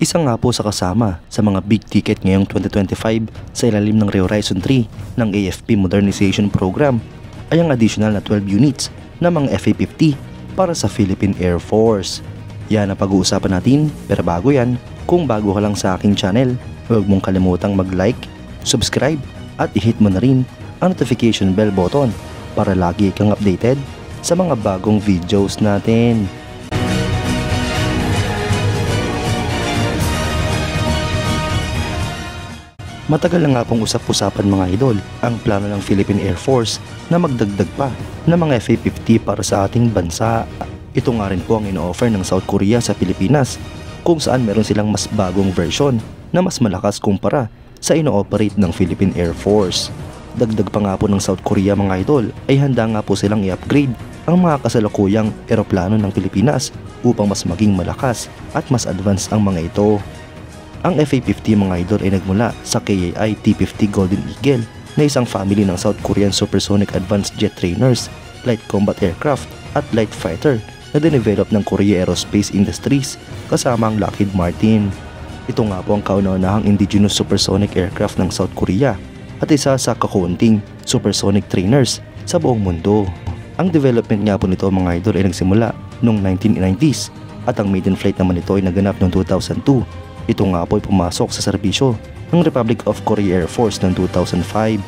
Isa nga po sa kasama sa mga big ticket ngayong 2025 sa ilalim ng Rehorizon 3 ng AFP Modernization Program ay ang additional na 12 units na mga FA-50 para sa Philippine Air Force. Yan ang pag-uusapan natin, pero bago yan, kung bago ka lang sa aking channel, huwag mong kalimutang mag-like, subscribe at i-hit mo na rin ang notification bell button para lagi kang updated sa mga bagong videos natin. Matagal na nga pong usap-usapan mga idol ang plano ng Philippine Air Force na magdagdag pa ng mga FA-50 para sa ating bansa. Ito nga rin po ang ino-offer ng South Korea sa Pilipinas, kung saan meron silang mas bagong version na mas malakas kumpara sa ino-operate ng Philippine Air Force. Dagdag pa nga po ng South Korea mga idol ay handa nga po silang i-upgrade ang mga kasalukuyang eroplano ng Pilipinas upang mas maging malakas at mas advanced ang mga ito. Ang FA-50 mga idol ay nagmula sa KAI T-50 Golden Eagle na isang family ng South Korean Supersonic Advanced Jet Trainers, Light Combat Aircraft at Light Fighter na dinevelop ng Korea Aerospace Industries kasama ang Lockheed Martin. Ito nga po ang kauna-unahang indigenous supersonic aircraft ng South Korea at isa sa kakaunting supersonic trainers sa buong mundo. Ang development nga po nito mga idol ay nagsimula noong 1990s at ang maiden flight naman nito ay naganap noong 2002. Ito nga po ay pumasok sa serbisyo ng Republic of Korea Air Force noong 2005.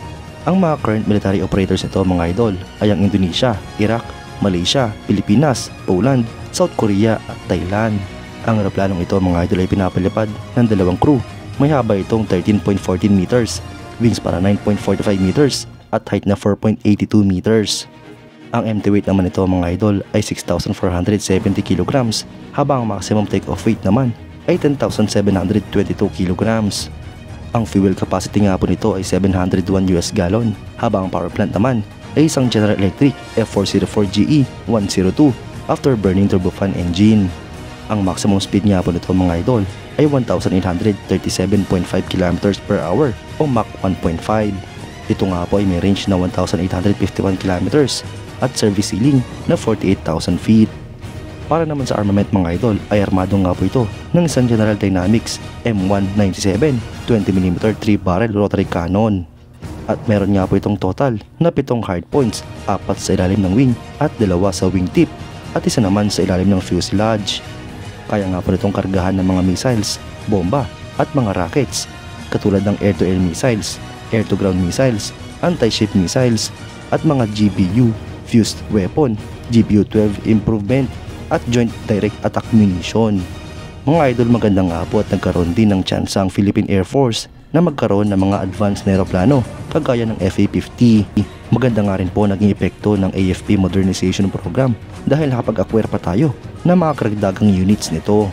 Ang mga current military operators nito mga idol ay ang Indonesia, Iraq, Malaysia, Pilipinas, Poland, South Korea at Thailand. Ang aeroplanong ito mga idol ay pinapalipad ng dalawang crew. May haba itong 13.14 meters, wings para 9.45 meters at height na 4.82 meters. Ang empty weight naman nito mga idol ay 6,470 kilograms, habang ang maximum take-off weight naman ay 10,722 kilograms. Ang fuel capacity nga po nito ay 701 US gallon, habang ang power plant naman ay isang General Electric F404GE 102 after burning turbofan engine. Ang maximum speed nga po nito mga idol ay 1,837.5 km per hour o Mach 1.5. Ito nga po ay may range na 1,851 km at service ceiling na 48,000 feet. Para naman sa armament mga idol ay armado nga po ito ng isang General Dynamics M197 20mm 3-barrel rotary cannon. At meron nga po itong total na 7 hardpoints, 4 sa ilalim ng wing at 2 sa wingtip at isa naman sa ilalim ng fuselage. Kaya nga po itong kargahan ng mga missiles, bomba at mga rockets katulad ng air-to-air missiles, air-to-ground missiles, anti-ship missiles at mga GBU, fused weapon, GBU-12 improvement at joint direct attack munition. Mga idol, maganda nga po at nagkaroon din ng tsansa ang Philippine Air Force na magkaroon ng mga advanced na aeroplano kagaya ng FA-50. Maganda nga rin po naging epekto ng AFP Modernization Program dahil nakapag-acquire pa tayo ng mga karagdagang units nito.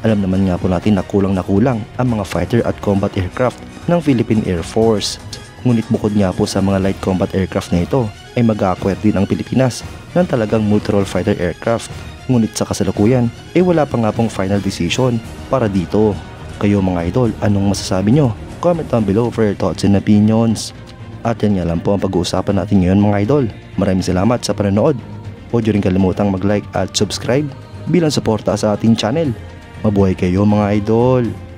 Alam naman nga po natin na kulang ang mga fighter at combat aircraft ng Philippine Air Force. Ngunit bukod nga po sa mga light combat aircraft na ito ay mag-acquire din ang Pilipinas ng talagang multi-role fighter aircraft. Ngunit sa kasalukuyan ay wala pa nga pong final decision para dito. Kayo mga idol, anong masasabi nyo? Comment down below for your thoughts and opinions. At yan nga lang po ang pag-uusapan natin ngayon mga idol. Maraming salamat sa panonood. Huwag nyo rin kalimutang mag-like at subscribe bilang suporta sa ating channel. Mabuhay kayo mga idol!